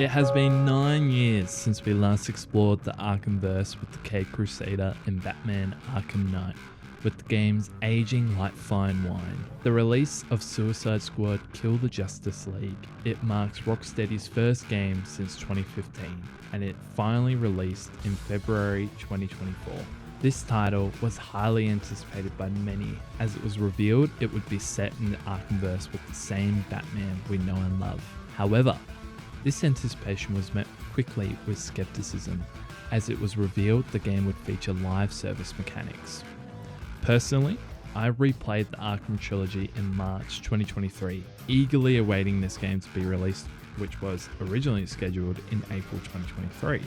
It has been 9 years since we last explored the Arkhamverse with the K Crusader and Batman Arkham Knight, with the games aging like fine wine. The release of Suicide Squad Kill the Justice League, it marks Rocksteady's first game since 2015, and it finally released in February 2024. This title was highly anticipated by many, as it was revealed it would be set in the Arkhamverse with the same Batman we know and love. However, this anticipation was met quickly with skepticism, as it was revealed the game would feature live service mechanics. Personally, I replayed the Arkham trilogy in March 2023, eagerly awaiting this game to be released, which was originally scheduled in April 2023.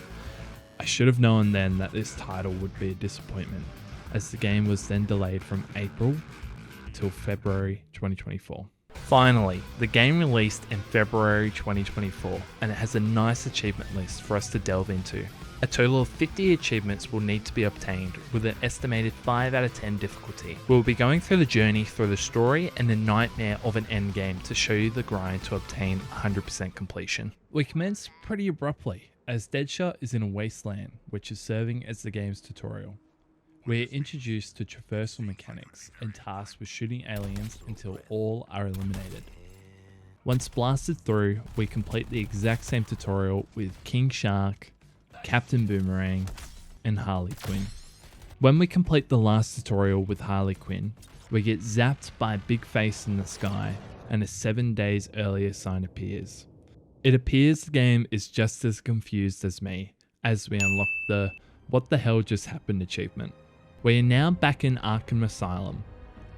I should have known then that this title would be a disappointment, as the game was then delayed from April till February 2024. Finally, the game released in February 2024, and it has a nice achievement list for us to delve into. A total of 50 achievements will need to be obtained, with an estimated 5 out of 10 difficulty. We'll be going through the journey through the story and the nightmare of an endgame to show you the grind to obtain 100% completion. We commence pretty abruptly, as Deadshot is in a wasteland, which is serving as the game's tutorial. We are introduced to traversal mechanics and tasked with shooting aliens until all are eliminated. Once blasted through, we complete the exact same tutorial with King Shark, Captain Boomerang, and Harley Quinn. When we complete the last tutorial with Harley Quinn, we get zapped by a big face in the sky, and a 7 days earlier sign appears. It appears the game is just as confused as me, as we unlock the "what the hell just happened" achievement. We are now back in Arkham Asylum,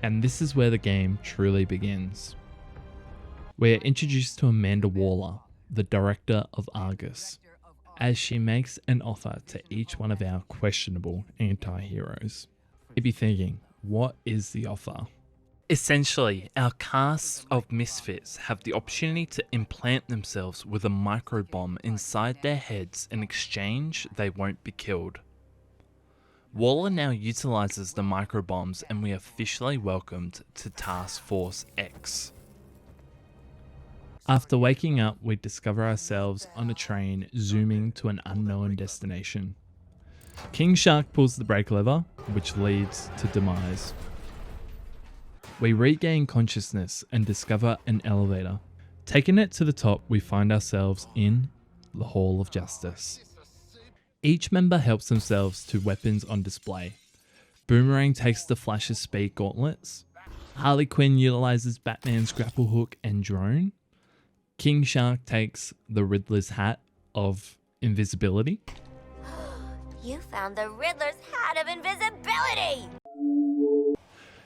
and this is where the game truly begins. We are introduced to Amanda Waller, the director of Argus, as she makes an offer to each one of our questionable anti-heroes. You'd be thinking, what is the offer? Essentially, our cast of misfits have the opportunity to implant themselves with a microbomb inside their heads. In exchange, they won't be killed. Waller now utilizes the microbombs, and we are officially welcomed to Task Force X. After waking up, we discover ourselves on a train zooming to an unknown destination. King Shark pulls the brake lever, which leads to demise. We regain consciousness and discover an elevator. Taking it to the top, we find ourselves in the Hall of Justice. Each member helps themselves to weapons on display. Boomerang takes the Flash's speed gauntlets. Harley Quinn utilizes Batman's grapple hook and drone. King Shark takes the Riddler's hat of invisibility. You found the Riddler's hat of invisibility!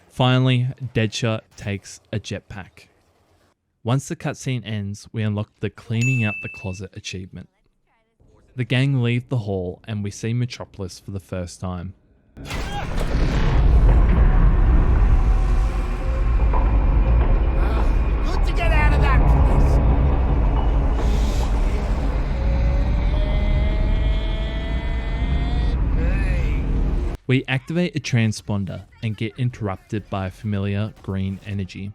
Finally, Deadshot takes a jetpack. Once the cutscene ends, we unlock the Cleaning Out the Closet achievement. The gang leave the hall and we see Metropolis for the first time. Good to get out of that place. We activate a transponder and get interrupted by a familiar green energy.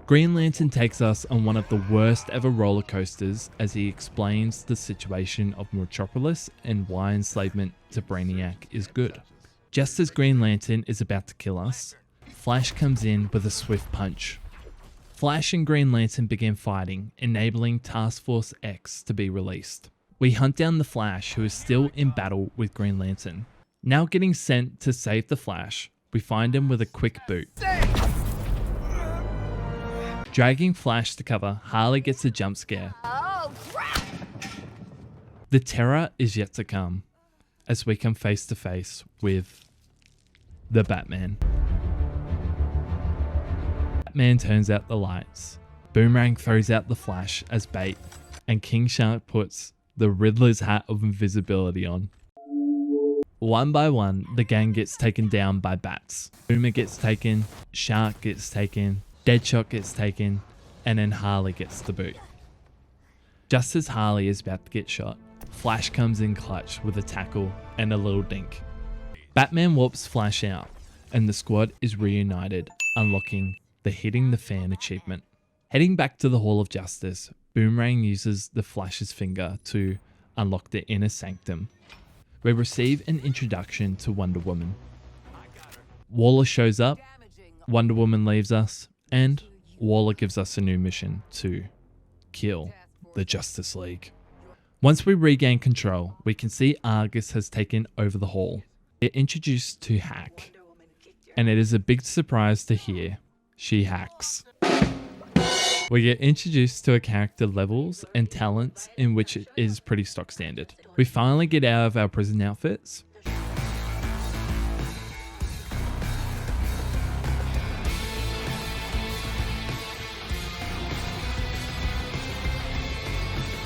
Green Lantern takes us on one of the worst ever roller coasters as he explains the situation of Metropolis and why enslavement to Brainiac is good. Just as Green Lantern is about to kill us, Flash comes in with a swift punch. Flash and Green Lantern begin fighting, enabling Task Force X to be released. We hunt down the Flash, who is still in battle with Green Lantern. Now getting sent to save the Flash, we find him with a quick boot. Dragging Flash to cover, Harley gets a jump scare. Oh, crap! The terror is yet to come, as we come face to face with the Batman. Batman turns out the lights. Boomerang throws out the Flash as bait, and King Shark puts the Riddler's hat of invisibility on. One by one, the gang gets taken down by bats. Boomer gets taken, Shark gets taken, Deadshot gets taken, and then Harley gets the boot. Just as Harley is about to get shot, Flash comes in clutch with a tackle and a little dink. Batman warps Flash out, and the squad is reunited, unlocking the Hitting the Fan achievement. Heading back to the Hall of Justice, Boomerang uses the Flash's finger to unlock the inner sanctum. We receive an introduction to Wonder Woman. Waller shows up, Wonder Woman leaves us, and Waller gives us a new mission to kill the Justice League. Once we regain control, we can see Argus has taken over the hall. We're introduced to Hack, and it is a big surprise to hear she hacks. We get introduced to a character levels and talents in which it is pretty stock standard. We finally get out of our prison outfits.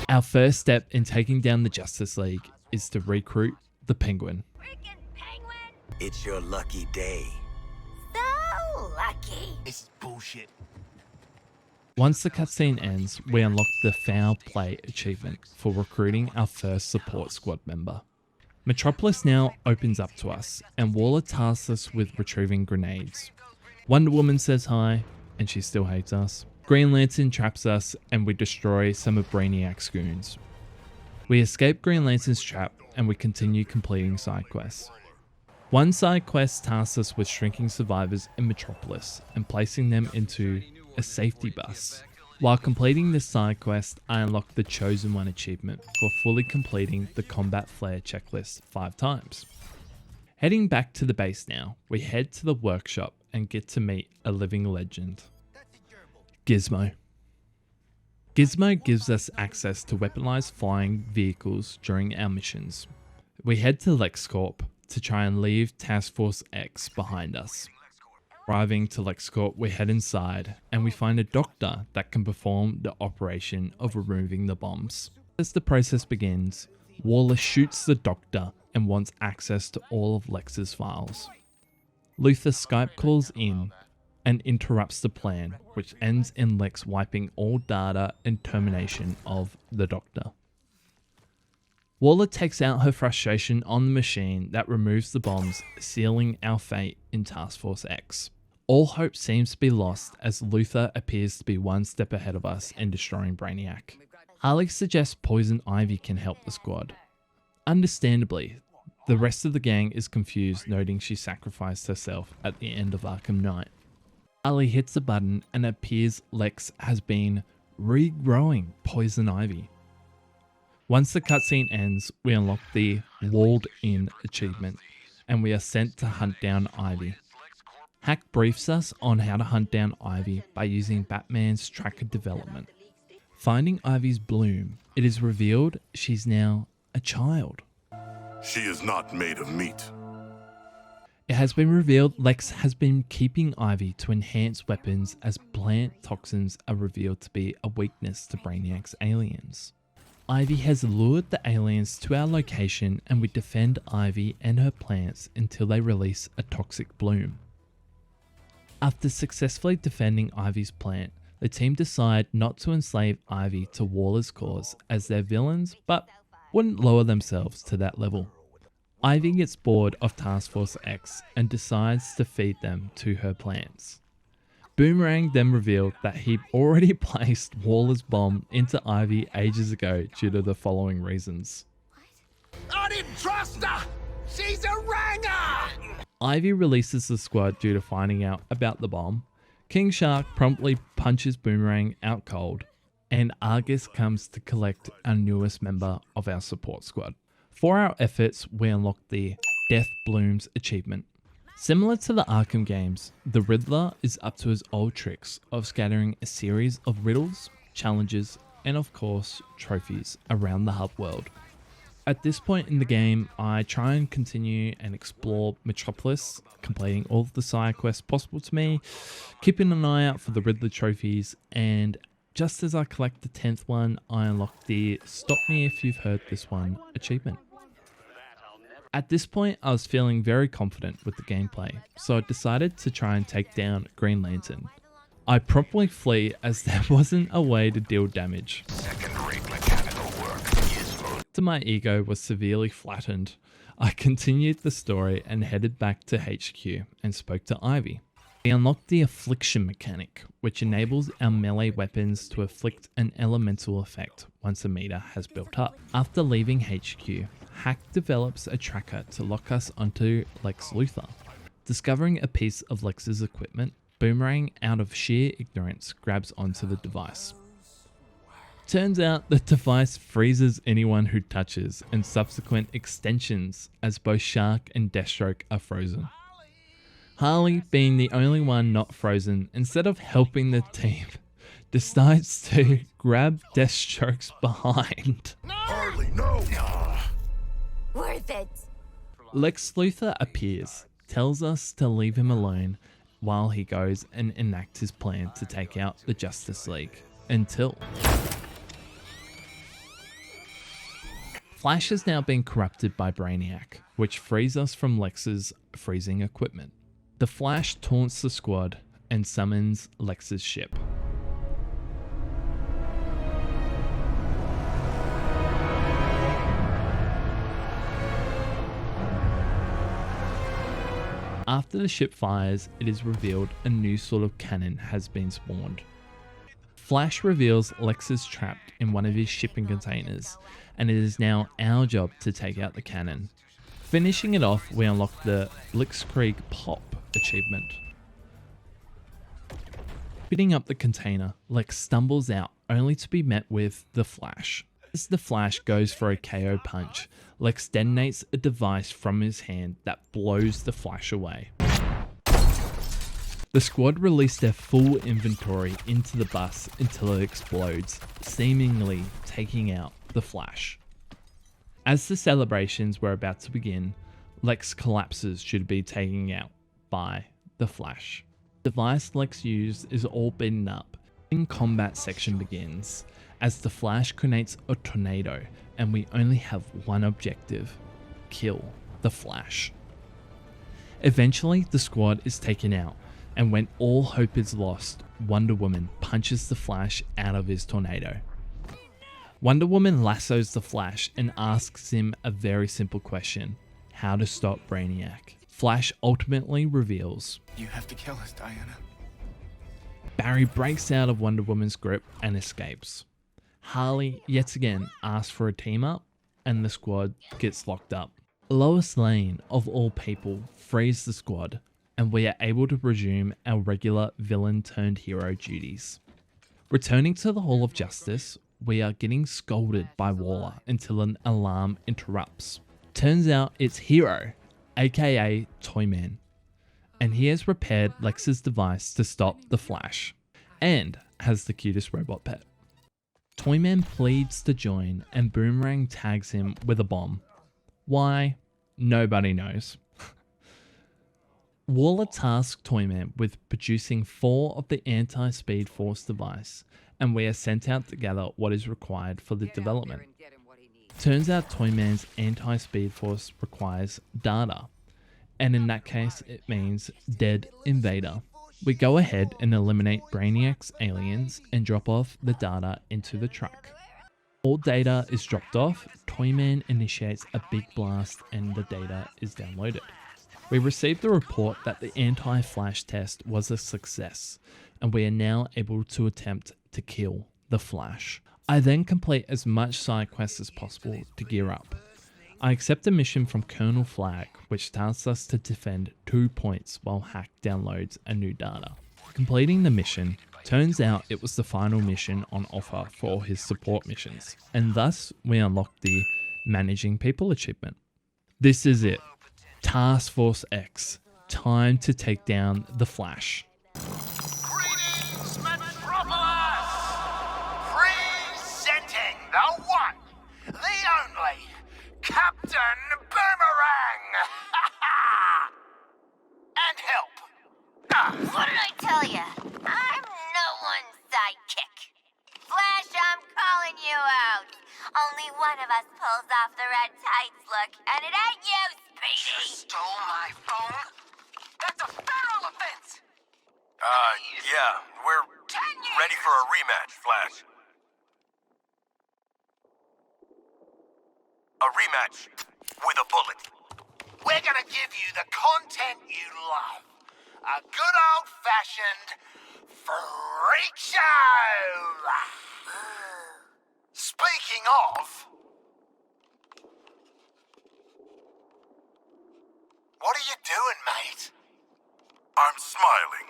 Our first step in taking down the Justice League is to recruit the Penguin. Freaking penguin! It's your lucky day. So lucky. This is bullshit. Once the cutscene ends, we unlock the Foul Play achievement for recruiting our first support squad member. Metropolis now opens up to us, and Waller tasks us with retrieving grenades. Wonder Woman says hi, and she still hates us. Green Lantern traps us, and we destroy some of Brainiac's goons. We escape Green Lantern's trap, and we continue completing side quests. One side quest tasks us with shrinking survivors in Metropolis and placing them into a safety bus. While completing this side quest, I unlock the Chosen One achievement for fully completing the Combat Flare checklist 5 times. Heading back to the base now, we head to the workshop and get to meet a living legend. Gizmo. Gizmo gives us access to weaponized flying vehicles during our missions. We head to LexCorp to try and leave Task Force X behind us. Arriving to LexCorp, we head inside and we find a doctor that can perform the operation of removing the bombs. As the process begins, Waller shoots the doctor and wants access to all of Lex's files. Luthor Skype calls in and interrupts the plan, which ends in Lex wiping all data and termination of the Doctor. Waller takes out her frustration on the machine that removes the bombs, sealing our fate in Task Force X. All hope seems to be lost as Luthor appears to be one step ahead of us in destroying Brainiac. Harley suggests Poison Ivy can help the squad. Understandably, the rest of the gang is confused, noting she sacrificed herself at the end of Arkham Knight. Harley hits the button and it appears Lex has been regrowing Poison Ivy. Once the cutscene ends, we unlock the Walled In achievement and we are sent to hunt down Ivy. Hack briefs us on how to hunt down Ivy by using Batman's tracker development. Finding Ivy's bloom, it is revealed she's now a child. She is not made of meat. It has been revealed Lex has been keeping Ivy to enhance weapons as plant toxins are revealed to be a weakness to Brainiac's aliens. Ivy has lured the aliens to our location and we defend Ivy and her plants until they release a toxic bloom. After successfully defending Ivy's plant, the team decide not to enslave Ivy to Waller's cause as they're villains, but wouldn't lower themselves to that level. Ivy gets bored of Task Force X and decides to feed them to her plants. Boomerang then revealed that he already placed Waller's bomb into Ivy ages ago due to the following reasons. I didn't trust her! She's a ranger! Ivy releases the squad due to finding out about the bomb. King Shark promptly punches Boomerang out cold, and Argus comes to collect our newest member of our support squad. For our efforts, we unlock the Death Blooms achievement. Similar to the Arkham games, the Riddler is up to his old tricks of scattering a series of riddles, challenges, and of course, trophies around the hub world. At this point in the game, I try and continue and explore Metropolis, completing all of the side quests possible to me, keeping an eye out for the Riddler trophies, and just as I collect the 10th one, I unlock the Stop Me If You've Heard This One achievement. At this point, I was feeling very confident with the gameplay, so I decided to try and take down Green Lantern. I promptly flee as there wasn't a way to deal damage. After my ego was severely flattened, I continued the story and headed back to HQ and spoke to Ivy. We unlock the affliction mechanic, which enables our melee weapons to afflict an elemental effect once a meter has built up. After leaving HQ, Hack develops a tracker to lock us onto Lex Luthor. Discovering a piece of Lex's equipment, Boomerang, out of sheer ignorance, grabs onto the device. Turns out the device freezes anyone who touches, and subsequent extensions as both Shark and Deathstroke are frozen. Harley, being the only one not frozen, instead of helping the team, decides to grab Deathstroke's behind. Harley, no! Worth it. Lex Luthor appears, tells us to leave him alone while he goes and enacts his plan to take out the Justice League, until Flash has now been corrupted by Brainiac, which frees us from Lex's freezing equipment. The Flash taunts the squad and summons Lex's ship. After the ship fires, it is revealed a new sort of cannon has been spawned. Flash reveals Lex is trapped in one of his shipping containers, and it is now our job to take out the cannon. Finishing it off, we unlock the Blitzkrieg Pop achievement. Picking up the container, Lex stumbles out, only to be met with the Flash. As the Flash goes for a KO punch, Lex detonates a device from his hand that blows the Flash away. The squad release their full inventory into the bus until it explodes, seemingly taking out the Flash. As the celebrations were about to begin, Lex collapses due to be taken out by the Flash. The device Lex used is all beaten up. The combat section begins, as the Flash creates a tornado and we only have one objective: kill the Flash. Eventually the squad is taken out, and when all hope is lost, Wonder Woman punches the Flash out of his tornado. Wonder Woman lassos the Flash and asks him a very simple question: how to stop Brainiac. Flash ultimately reveals, "You have to kill us, Diana." Barry breaks out of Wonder Woman's grip and escapes. Harley yet again asks for a team up, and the squad gets locked up. Lois Lane, of all people, frees the squad, and we are able to resume our regular villain turned hero duties. Returning to the Hall of Justice, we are getting scolded by Waller until an alarm interrupts. Turns out it's Hero, aka Toyman, and he has repaired Lex's device to stop the Flash, and has the cutest robot pet. Toyman pleads to join, and Boomerang tags him with a bomb. Why? Nobody knows. Waller tasks Toyman with producing 4 of the anti-Speed Force device, and we are sent out to gather what is required for the development. Turns out Toyman's anti-Speed Force requires data, and in that case it means dead invader. We go ahead and eliminate Brainiac's aliens and drop off the data into the truck. All data is dropped off, Toyman initiates a big blast and the data is downloaded. We received the report that the anti-Flash test was a success, and we are now able to attempt to kill the Flash. I then complete as much side quests as possible to gear up. I accept a mission from Colonel Flag, which tasks us to defend 2 points while Hack downloads a new data. Completing the mission, turns out it was the final mission on offer for his support missions, and thus we unlock the Managing People achievement. This is it. Task Force X. Time to take down the Flash. Greetings, Metropolis! Presenting the one, the only, Captain Boomerang! And help! What did I tell ya? I'm no one's sidekick. Flash, I'm calling you out. Only one of us pulls off the red tights look, and it ain't you, Speedy. Stole my phone? That's a federal offense! Yeah, we're ready for a rematch, Flash. A rematch with a bullet. We're gonna give you the content you love. A good old-fashioned freak show! Speaking of... What are you doing, mate? I'm smiling.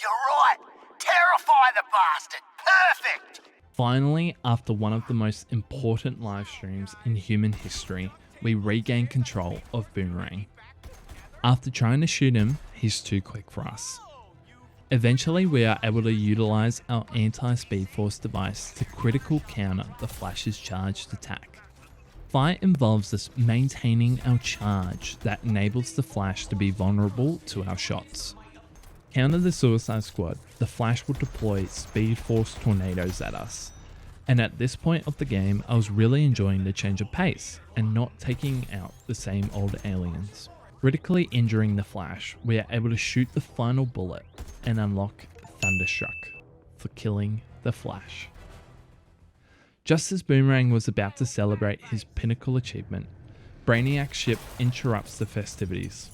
You're right. Terrify the bastard. Perfect. Finally, after one of the most important live streams in human history, we regain control of Boomerang. After trying to shoot him, he's too quick for us. Eventually, we are able to utilize our anti-Speed Force device to critical counter the Flash's charged attack. Fight involves us maintaining our charge that enables the Flash to be vulnerable to our shots. Counter the Suicide Squad, the Flash will deploy Speed Force tornadoes at us. And at this point of the game, I was really enjoying the change of pace and not taking out the same old aliens. Critically injuring the Flash, we are able to shoot the final bullet and unlock Thunderstruck for killing the Flash. Just as Boomerang was about to celebrate his pinnacle achievement, Brainiac's ship interrupts the festivities.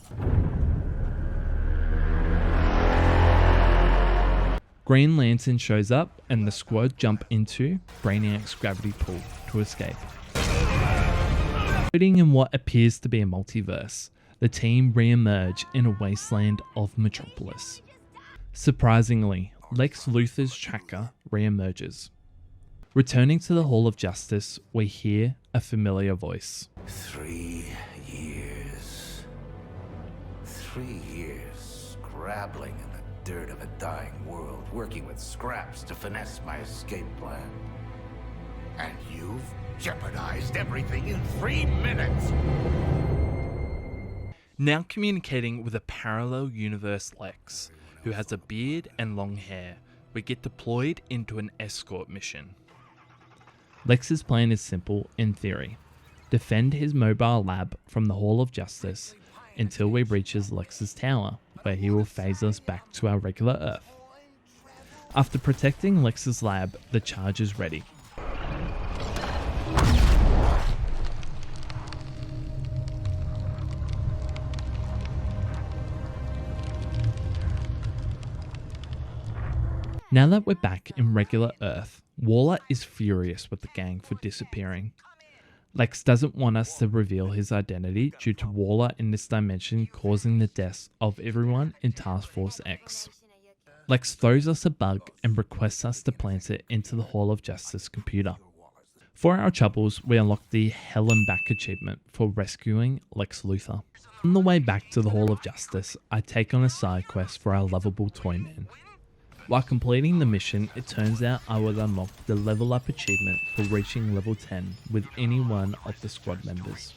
Green Lantern shows up and the squad jump into Brainiac's gravity pull to escape. Including in what appears to be a multiverse, the team re-emerge in a wasteland of Metropolis. Surprisingly, Lex Luthor's tracker re-emerges. Returning to the Hall of Justice, we hear a familiar voice. 3 years. 3 years scrabbling in the dirt of a dying world, working with scraps to finesse my escape plan. And you've jeopardized everything in 3 minutes! Now communicating with a parallel universe Lex, who has a beard and long hair, we get deployed into an escort mission. Lex's plan is simple in theory. Defend his mobile lab from the Hall of Justice until we reaches Lex's tower, where he will phase us back to our regular Earth. After protecting Lex's lab, the charge is ready. Now that we're back in regular Earth, Waller is furious with the gang for disappearing. Lex doesn't want us to reveal his identity due to Waller in this dimension causing the deaths of everyone in Task Force X. Lex throws us a bug and requests us to plant it into the Hall of Justice computer. For our troubles, we unlock the Hell and Back achievement for rescuing Lex Luthor. On the way back to the Hall of Justice, I take on a side quest for our lovable Toyman. While completing the mission, it turns out I will unlock the level up achievement for reaching level 10 with any one of the squad members.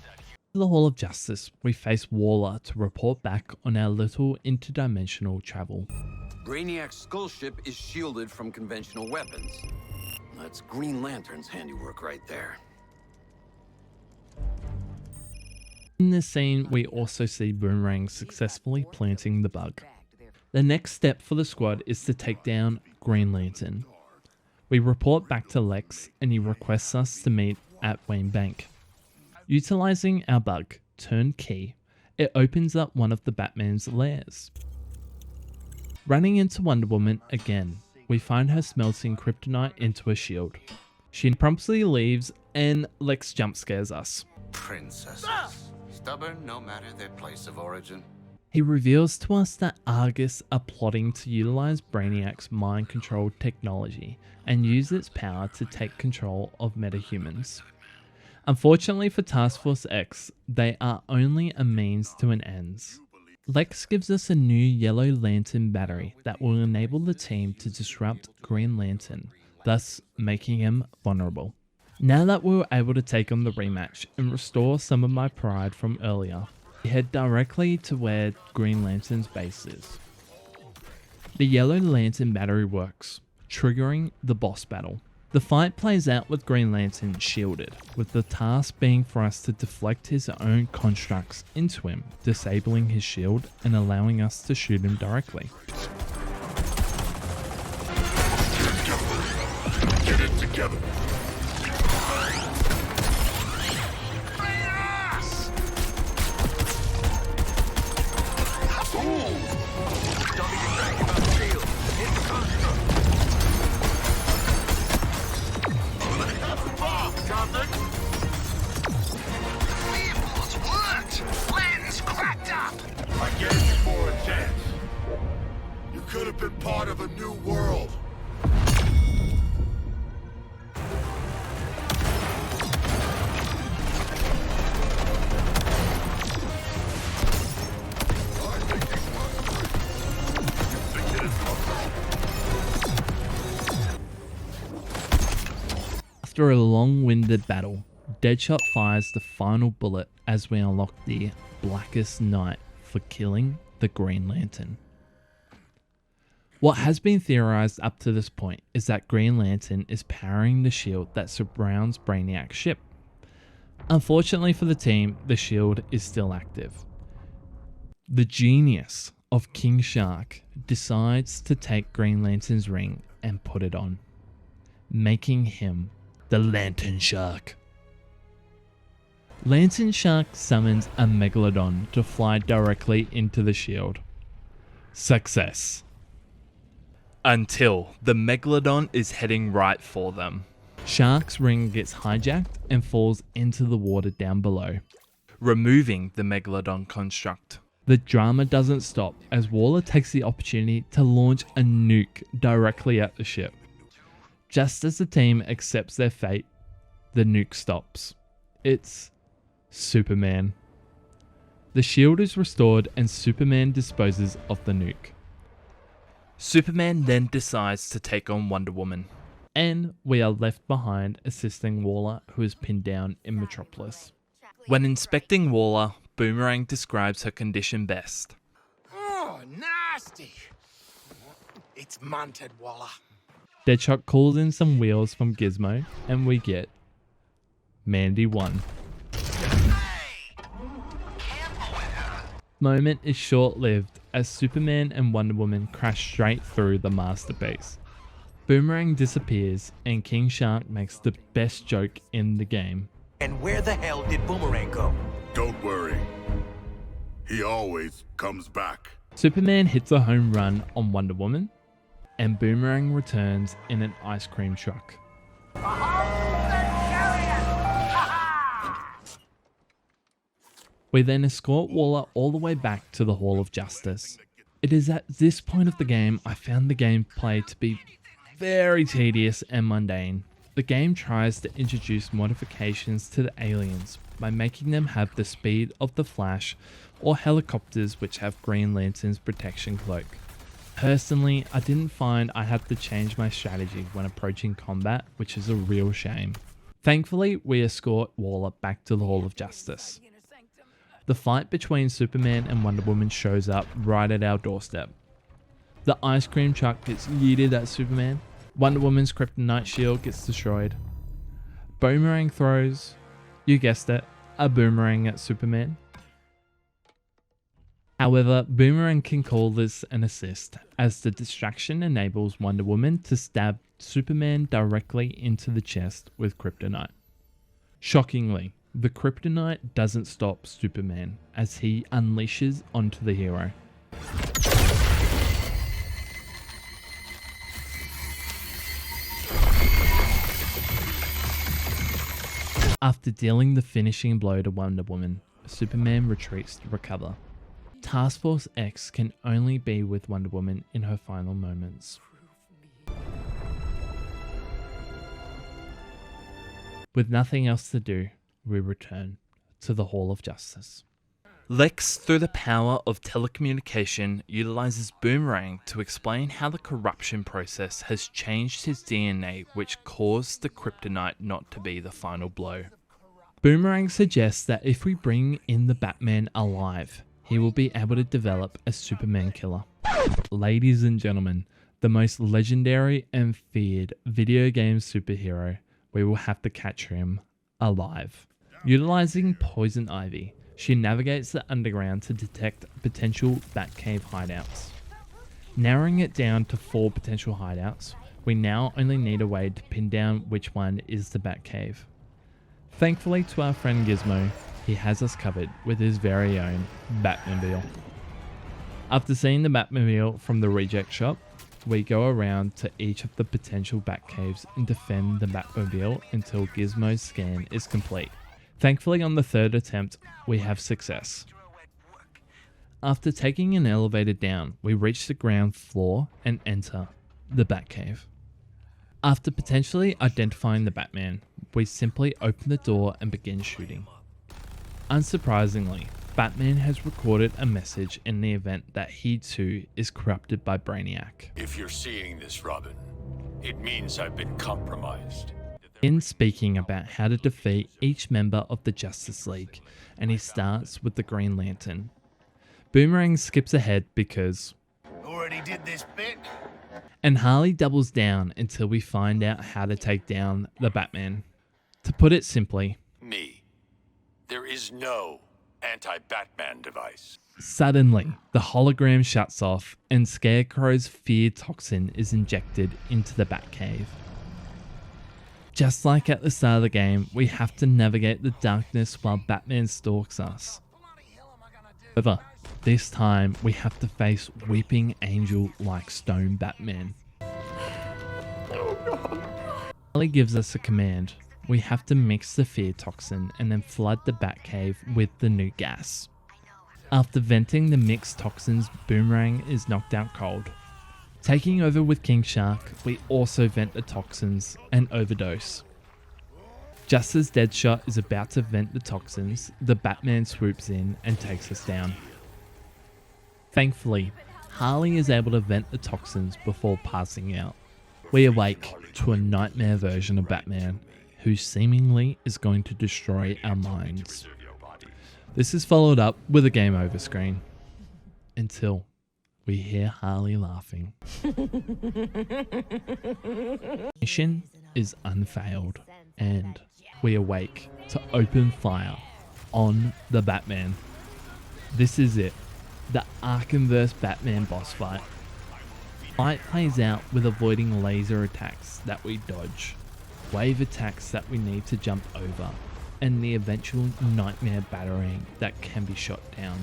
In the Hall of Justice, we face Waller to report back on our little interdimensional travel. Brainiac's skull ship is shielded from conventional weapons. That's Green Lantern's handiwork right there. In this scene, we also see Boomerang successfully planting the bug. The next step for the squad is to take down Green Lantern. We report back to Lex and he requests us to meet at Wayne Bank. Utilizing our bug, Turnkey, it opens up one of the Batman's lairs. Running into Wonder Woman again, we find her smelting kryptonite into a shield. She promptly leaves and Lex jump scares us. Princesses. Stubborn no matter their place of origin. He reveals to us that Argus are plotting to utilize Brainiac's mind-controlled technology and use its power to take control of metahumans. Unfortunately for Task Force X, they are only a means to an end. Lex gives us a new Yellow Lantern battery that will enable the team to disrupt Green Lantern, thus making him vulnerable. Now that we were able to take on the rematch and restore some of my pride from earlier, we head directly to where Green Lantern's base is. The Yellow Lantern battery works, triggering the boss battle. The fight plays out with Green Lantern shielded, with the task being for us to deflect his own constructs into him, disabling his shield and allowing us to shoot him directly. Get it together. Ooh. After a long-winded battle, Deadshot fires the final bullet as we unlock the Blackest Night for killing the Green Lantern. What has been theorized up to this point is that Green Lantern is powering the shield that surrounds Brainiac's ship. Unfortunately for the team, the shield is still active. The genius of King Shark decides to take Green Lantern's ring and put it on, making him the Lantern Shark. Lantern Shark summons a Megalodon to fly directly into the shield. Success. Until the Megalodon is heading right for them. Shark's ring gets hijacked and falls into the water down below, removing the Megalodon construct. The drama doesn't stop as Waller takes the opportunity to launch a nuke directly at the ship. Just as the team accepts their fate, the nuke stops. It's Superman. The shield is restored and Superman disposes of the nuke. Superman then decides to take on Wonder Woman, and we are left behind assisting Waller, who is pinned down in Metropolis. When inspecting Waller, Boomerang describes her condition best. Oh, nasty! It's munted, Waller. Deadshot calls in some wheels from Gizmo, and we get Mandy 1. Moment is short-lived as Superman and Wonder Woman crash straight through the masterpiece. Boomerang disappears and King Shark makes the best joke in the game. And where the hell did Boomerang go? Don't worry. He always comes back. Superman hits a home run on Wonder Woman, and Boomerang returns in an ice cream truck. We then escort Waller all the way back to the Hall of Justice. It is at this point of the game I found the gameplay to be very tedious and mundane. The game tries to introduce modifications to the aliens by making them have the speed of the Flash or helicopters which have Green Lantern's protection cloak. Personally, I didn't find I had to change my strategy when approaching combat, which is a real shame. Thankfully, we escort Waller back to the Hall of Justice. The fight between Superman and Wonder Woman shows up right at our doorstep. The ice cream truck gets yeeted at Superman. Wonder Woman's kryptonite shield gets destroyed. Boomerang throws, you guessed it, a boomerang at Superman. However, Boomerang can call this an assist, as the distraction enables Wonder Woman to stab Superman directly into the chest with kryptonite. Shockingly, the kryptonite doesn't stop Superman as he unleashes onto the hero. After dealing the finishing blow to Wonder Woman, Superman retreats to recover. Task Force X can only be with Wonder Woman in her final moments. With nothing else to do, we return to the Hall of Justice. Lex, through the power of telecommunication, utilizes Boomerang to explain how the corruption process has changed his DNA, which caused the kryptonite not to be the final blow. Boomerang suggests that if we bring in the Batman alive, he will be able to develop a Superman killer. Ladies and gentlemen, the most legendary and feared video game superhero, we will have to catch him alive. Utilizing Poison Ivy, she navigates the underground to detect potential Batcave hideouts. Narrowing it down to 4 potential hideouts, we now only need a way to pin down which one is the Batcave. Thankfully to our friend Gizmo, he has us covered with his very own Batmobile. After seeing the Batmobile from the reject shop, we go around to each of the potential Batcaves and defend the Batmobile until Gizmo's scan is complete. Thankfully, on the 3rd attempt, we have success. After taking an elevator down, we reach the ground floor and enter the Batcave. After potentially identifying the Batman, we simply open the door and begin shooting. Unsurprisingly, Batman has recorded a message in the event that he too is corrupted by Brainiac. If you're seeing this, Robin, it means I've been compromised. In speaking about how to defeat each member of the Justice League, and he starts with the Green Lantern. Boomerang skips ahead because Already did this bit? and Harley doubles down until we find out how to take down the Batman. To put it simply, Me. There is no anti-Batman device. suddenly the hologram shuts off and Scarecrow's fear toxin is injected into the Batcave. Just like at the start of the game, we have to navigate the darkness while Batman stalks us. However, this time we have to face Weeping Angel like Stone Batman. Harley gives us a command. We have to mix the fear toxin and then flood the Batcave with the new gas. After venting the mixed toxins, Boomerang is knocked out cold. Taking over with King Shark, we also vent the toxins and overdose. Just as Deadshot is about to vent the toxins, the Batman swoops in and takes us down. Thankfully, Harley is able to vent the toxins before passing out. We awake to a nightmare version of Batman, who seemingly is going to destroy our minds. This is followed up with a game over screen, until we hear Harley laughing. Mission is unfailed, and we awake to open fire on the Batman. This is it, the Arkhamverse Batman boss fight. Fight plays out with avoiding laser attacks that we dodge, wave attacks that we need to jump over, and the eventual nightmare batarang that can be shot down.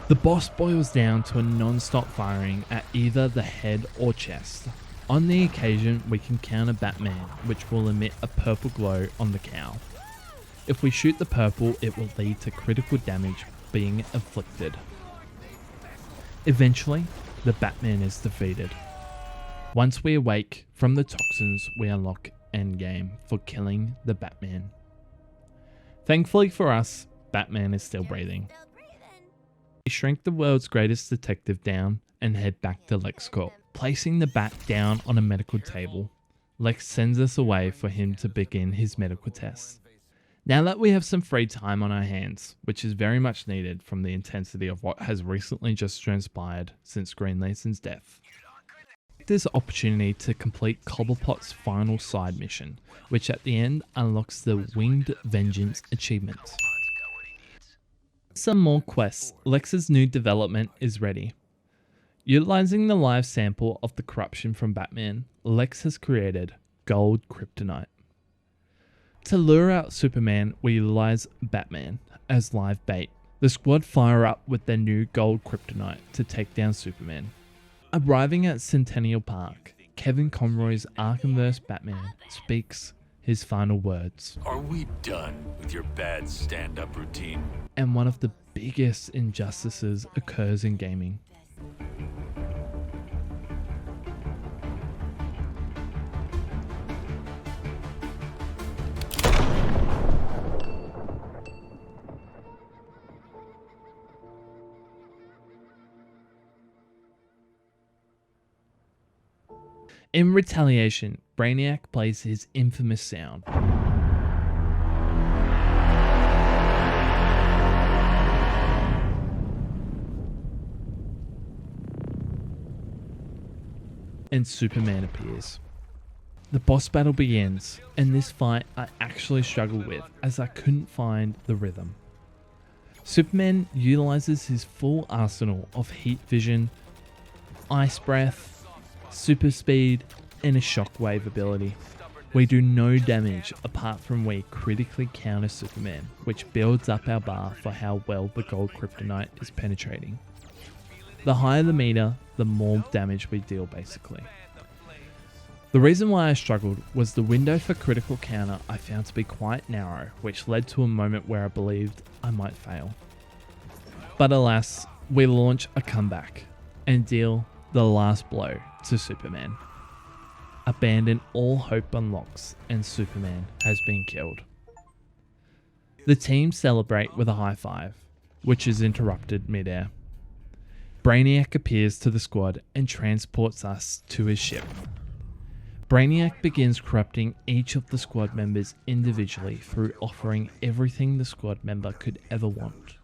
The boss boils down to a non-stop firing at either the head or chest. On the occasion, we can counter Batman, which will emit a purple glow on the cowl. If we shoot the purple, it will lead to critical damage being inflicted. Eventually, the Batman is defeated. Once we awake from the toxins, we unlock Endgame for killing the Batman. Thankfully for us, Batman is still breathing. We shrink the world's greatest detective down and head back to LexCorp. Placing the Bat down on a medical table, Lex sends us away for him to begin his medical tests. Now that we have some free time on our hands, which is very much needed from the intensity of what has recently just transpired since Green Lantern's death, this opportunity to complete Cobblepot's final side mission, which at the end unlocks the Winged Vengeance achievement. Some more quests. Lex's new development is ready. Utilizing the live sample of the corruption from Batman, Lex has created Gold Kryptonite. To lure out Superman, we utilize Batman as live bait. The squad fire up with their new Gold Kryptonite to take down Superman. Arriving at Centennial Park, Kevin Conroy's Arkhamverse Batman speaks his final words. Are we done with your bad stand-up routine? And one of the biggest injustices occurs in gaming. In retaliation, Brainiac plays his infamous sound. And Superman appears. The boss battle begins, and this fight I actually struggled with as I couldn't find the rhythm. Superman utilizes his full arsenal of heat vision, ice breath, super speed, and a shockwave ability. We do no damage apart from we critically counter Superman, which builds up our bar for how well the Gold Kryptonite is penetrating. The higher the meter, the more damage we deal basically. The reason why I struggled was the window for critical counter I found to be quite narrow, which led to a moment where I believed I might fail. But alas, we launch a comeback and deal the last blow to Superman. Abandon all hope unlocks and Superman has been killed. The team celebrate with a high five, which is interrupted mid-air. Brainiac appears to the squad and transports us to his ship. Brainiac begins corrupting each of the squad members individually through offering everything the squad member could ever want.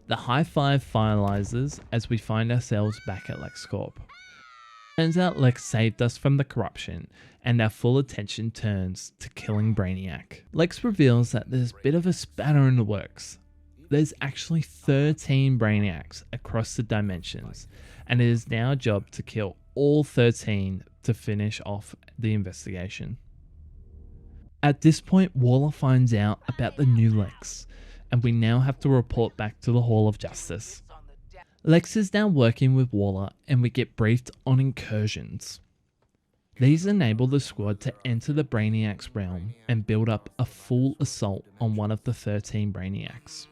The high five finalizes as we find ourselves back at LexCorp. Turns out Lex saved us from the corruption, and our full attention turns to killing Brainiac. Lex reveals that there's a bit of a spatter in the works. There's actually 13 Brainiacs across the dimensions, and it is now our job to kill all 13 to finish off the investigation. At this point, Waller finds out about the new Lex, and we now have to report back to the Hall of Justice. Lex is now working with Waller, and we get briefed on incursions. These enable the squad to enter the Brainiac's realm and build up a full assault on one of the 13 Brainiacs.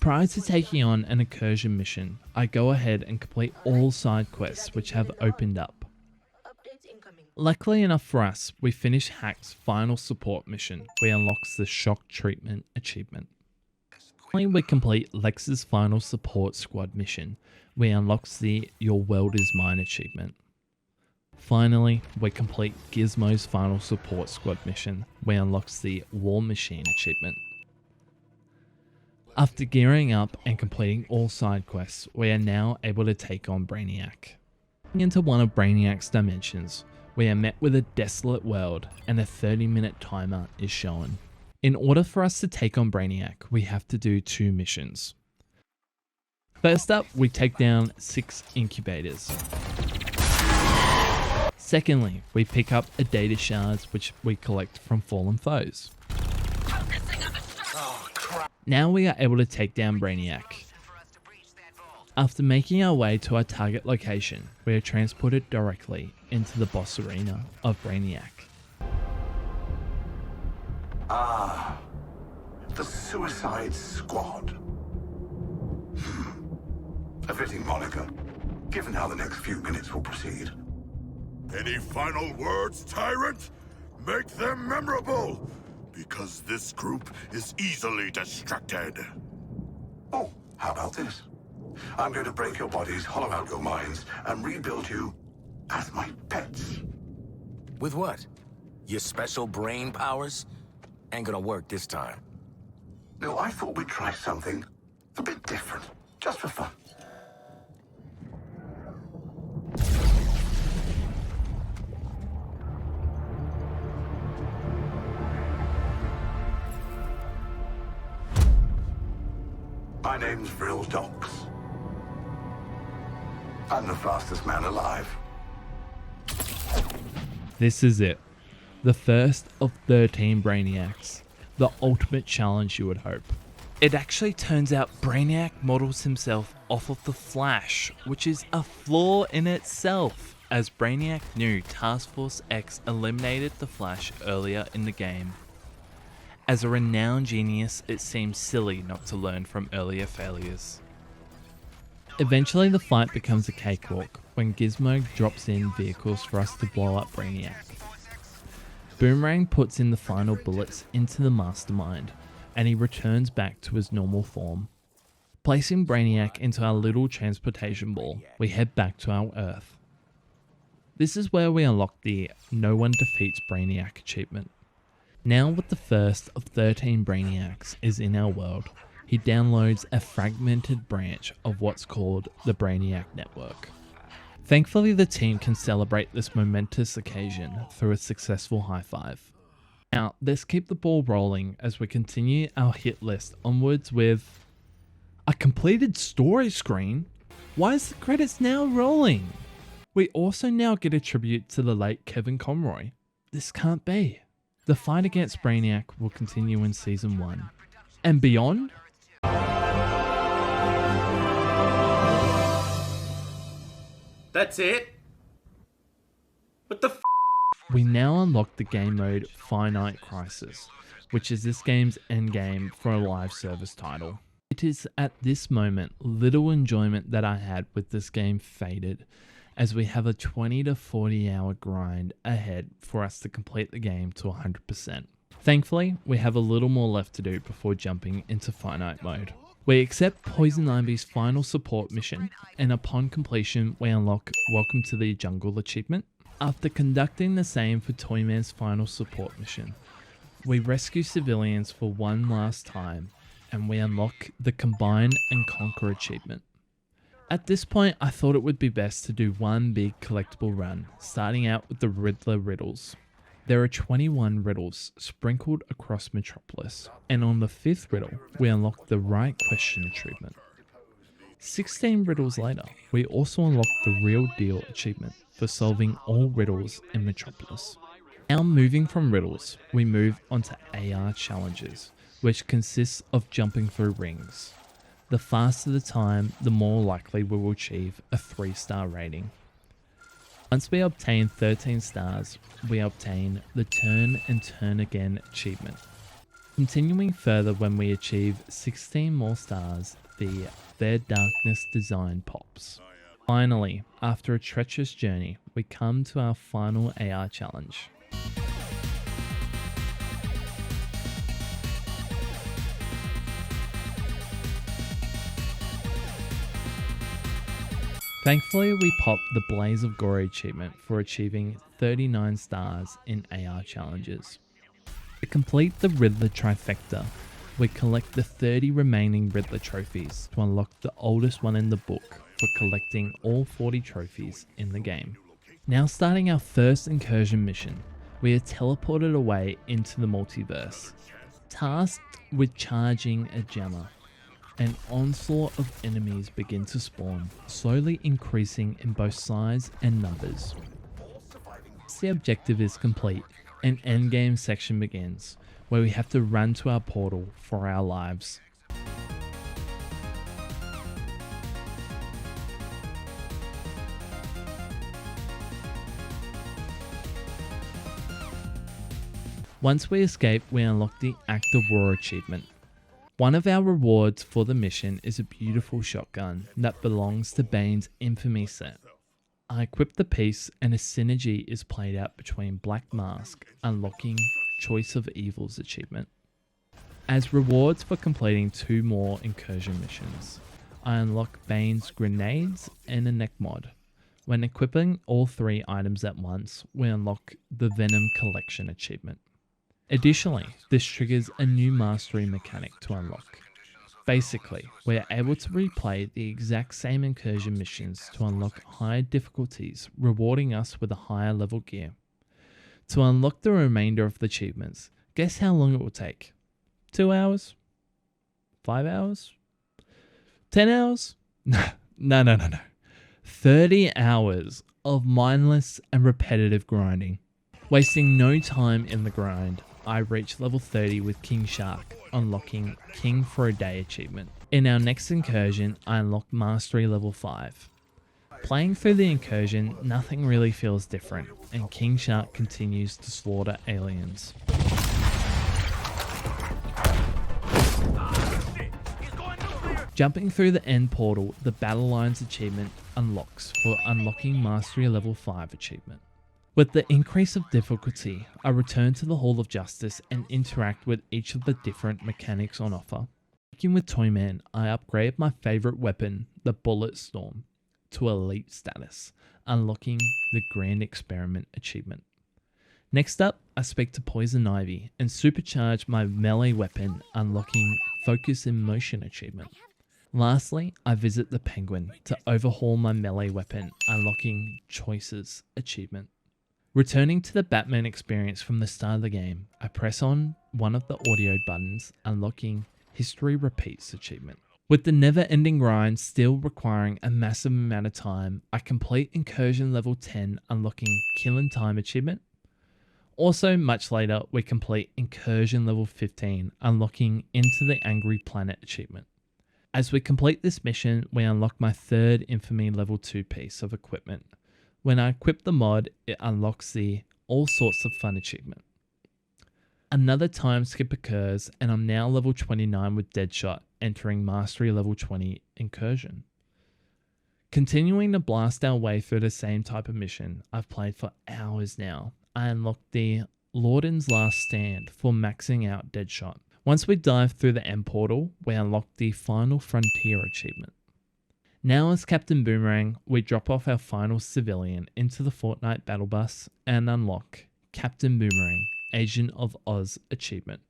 Prior to taking on an incursion mission, I go ahead and complete all side quests which have opened up. Luckily enough for us, we finish Hack's final support mission, which unlocks the shock treatment achievement. Finally, we complete Lex's final support squad mission, which unlocks the Your World Is Mine achievement. Finally, we complete Gizmo's final support squad mission, which unlocks the War Machine achievement. After gearing up and completing all side quests, we are now able to take on Brainiac. Into one of Brainiac's dimensions, we are met with a desolate world and a 30-minute timer is shown. In order for us to take on Brainiac, we have to do 2 missions. First up, we take down 6 incubators. Secondly, we pick up a data shards which we collect from fallen foes. Now we are able to take down Brainiac. After making our way to our target location, we are transported directly into the boss arena of Brainiac. Ah, the Suicide Squad. A fitting moniker, given how the next few minutes will proceed. Any final words, Tyrant? Make them memorable, because this group is easily distracted. Oh, how about this? I'm going to break your bodies, hollow out your minds, and rebuild you as my pets. With what? Your special brain powers? Ain't gonna work this time. No, I thought we'd try something a bit different, just for fun. My name's Vril Dox. I'm the fastest man alive. This is it. The first of 13 Brainiacs. The ultimate challenge, you would hope. It actually turns out Brainiac models himself off of the Flash, which is a flaw in itself, as Brainiac knew Task Force X eliminated the Flash earlier in the game. As a renowned genius, it seems silly not to learn from earlier failures. Eventually the fight becomes a cakewalk when Gizmo drops in vehicles for us to blow up Brainiac. Boomerang puts in the final bullets into the mastermind, and he returns back to his normal form. Placing Brainiac into our little transportation ball, we head back to our Earth. This is where we unlock the No One Defeats Brainiac achievement. Now with the first of 13 Brainiacs is in our world, he downloads a fragmented branch of what's called the Brainiac Network. Thankfully, the team can celebrate this momentous occasion through a successful high five. Now, let's keep the ball rolling as we continue our hit list onwards with a completed story screen. Why is the credits now rolling? We also now get a tribute to the late Kevin Conroy. This can't be. The fight against Brainiac will continue in Season 1. And beyond? That's it? What the f***? We now unlock the game mode Finite Crisis, which is this game's endgame for a live service title. It is at this moment little enjoyment that I had with this game faded, as we have a 20 to 40 hour grind ahead for us to complete the game to 100%. Thankfully, we have a little more left to do before jumping into Finite mode. We accept Poison Ivy's final support mission, and upon completion we unlock Welcome to the Jungle achievement. After conducting the same for Toyman's final support mission, we rescue civilians for one last time, and we unlock the Combine and Conquer achievement. At this point, I thought it would be best to do one big collectible run, starting out with the Riddler riddles. There are 21 riddles sprinkled across Metropolis, and on the 5th riddle, we unlock the Right Question achievement. 16 riddles later, we also unlock the Real Deal achievement for solving all riddles in Metropolis. Now moving from riddles, we move on to AR challenges, which consists of jumping through rings. The faster the time, the more likely we will achieve a 3-star rating. Once we obtain 13 stars, we obtain the Turn and Turn Again achievement. Continuing further, when we achieve 16 more stars, the Their Darkness design pops. Finally, after a treacherous journey, we come to our final AR challenge. Thankfully, we popped the Blaze of Glory achievement for achieving 39 stars in AR challenges. To complete the Riddler trifecta, we collect the 30 remaining Riddler trophies to unlock the oldest one in the book for collecting all 40 trophies in the game. Now starting our first incursion mission, we are teleported away into the multiverse, tasked with charging a jammer. An onslaught of enemies begin to spawn, slowly increasing in both size and numbers. Once the objective is complete, an endgame section begins, where we have to run to our portal for our lives. Once we escape, we unlock the Act of War achievement. One of our rewards for the mission is a beautiful shotgun that belongs to Bane's infamy set. I equip the piece and a synergy is played out between Black Mask, unlocking Choice of Evils achievement. As rewards for completing 2 more incursion missions, I unlock Bane's grenades and a neck mod. When equipping all 3 items at once, we unlock the Venom Collection achievement. Additionally, this triggers a new mastery mechanic to unlock. Basically, we are able to replay the exact same incursion missions to unlock higher difficulties, rewarding us with a higher level gear. To unlock the remainder of the achievements, guess how long it will take? 2 hours? 5 hours? 10 hours? No. 30 hours of mindless and repetitive grinding. Wasting no time in the grind, I reach level 30 with King Shark, unlocking King for a Day achievement. In our next incursion, I unlock Mastery level 5. Playing through the incursion, nothing really feels different, and King Shark continues to slaughter aliens. Jumping through the end portal, the Battle Lines achievement unlocks for unlocking Mastery level 5 achievement. With the increase of difficulty, I return to the Hall of Justice and interact with each of the different mechanics on offer. Working with Toyman, I upgrade my favourite weapon, the Bullet Storm, to Elite status, unlocking the Grand Experiment achievement. Next up, I speak to Poison Ivy and supercharge my melee weapon, unlocking Focus in Motion achievement. Lastly, I visit the Penguin to overhaul my melee weapon, unlocking Choices achievement. Returning to the Batman experience from the start of the game, I press on one of the audio buttons, unlocking History Repeats achievement. With the never-ending grind still requiring a massive amount of time, I complete Incursion level 10, unlocking Kill in Time achievement. Also, much later, we complete Incursion level 15, unlocking Into the Angry Planet achievement. As we complete this mission, we unlock my 3rd Infamy level 2 piece of equipment. When I equip the mod, it unlocks the All Sorts of Fun achievement. Another time skip occurs, and I'm now level 29 with Deadshot, entering Mastery level 20 Incursion. Continuing to blast our way through the same type of mission I've played for hours now, I unlocked the Lorden's Last Stand for maxing out Deadshot. Once we dive through the end portal, we unlock the Final Frontier achievement. Now as Captain Boomerang, we drop off our final civilian into the Fortnite battle bus and unlock Captain Boomerang, Agent of Oz achievement.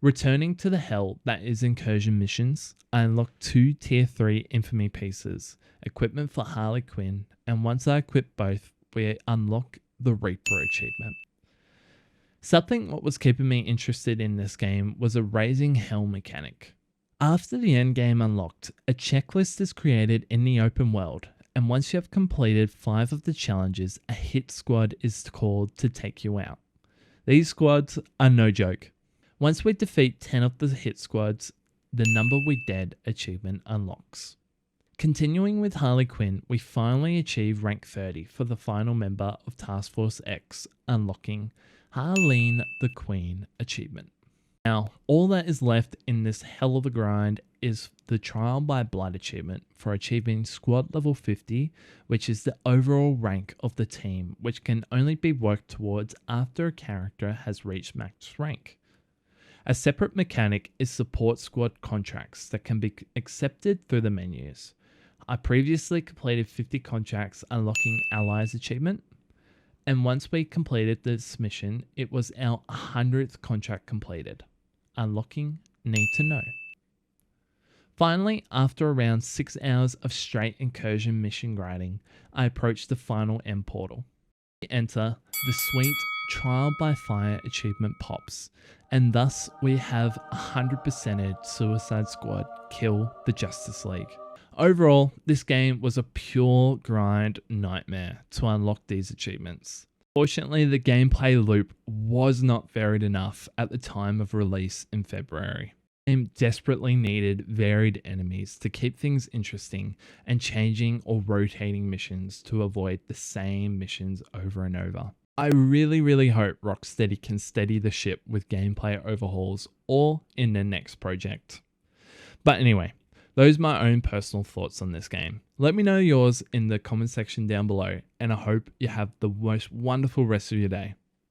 Returning to the hell that is incursion missions, I unlock 2 tier 3 infamy pieces, equipment for Harley Quinn, and once I equip both, we unlock the Reaper achievement. Something what was keeping me interested in this game was a raising hell mechanic. After the endgame unlocked, a checklist is created in the open world, and once you have completed 5 of the challenges, a hit squad is called to take you out. These squads are no joke. Once we defeat 10 of the hit squads, the number we dead achievement unlocks. Continuing with Harley Quinn, we finally achieve rank 30 for the final member of Task Force X, unlocking Harleen the Queen achievement. Now, all that is left in this hell of a grind is the Trial by Blood achievement for achieving squad level 50, which is the overall rank of the team, which can only be worked towards after a character has reached max rank. A separate mechanic is support squad contracts that can be accepted through the menus. I previously completed 50 contracts unlocking Allies achievement, and once we completed this mission, it was our 100th contract completed, unlocking Need to Know. Finally, after around 6 hours of straight incursion mission grinding, I approached the final end portal. We enter, the sweet Trial by Fire achievement pops, and thus we have 100%ed Suicide Squad kill the Justice League. Overall, this game was a pure grind nightmare to unlock these achievements. Fortunately, the gameplay loop was not varied enough at the time of release in February. The game desperately needed varied enemies to keep things interesting and changing or rotating missions to avoid the same missions over and over. I really hope Rocksteady can steady the ship with gameplay overhauls or in their next project. But anyway, those are my own personal thoughts on this game. Let me know yours in the comment section down below, and I hope you have the most wonderful rest of your day.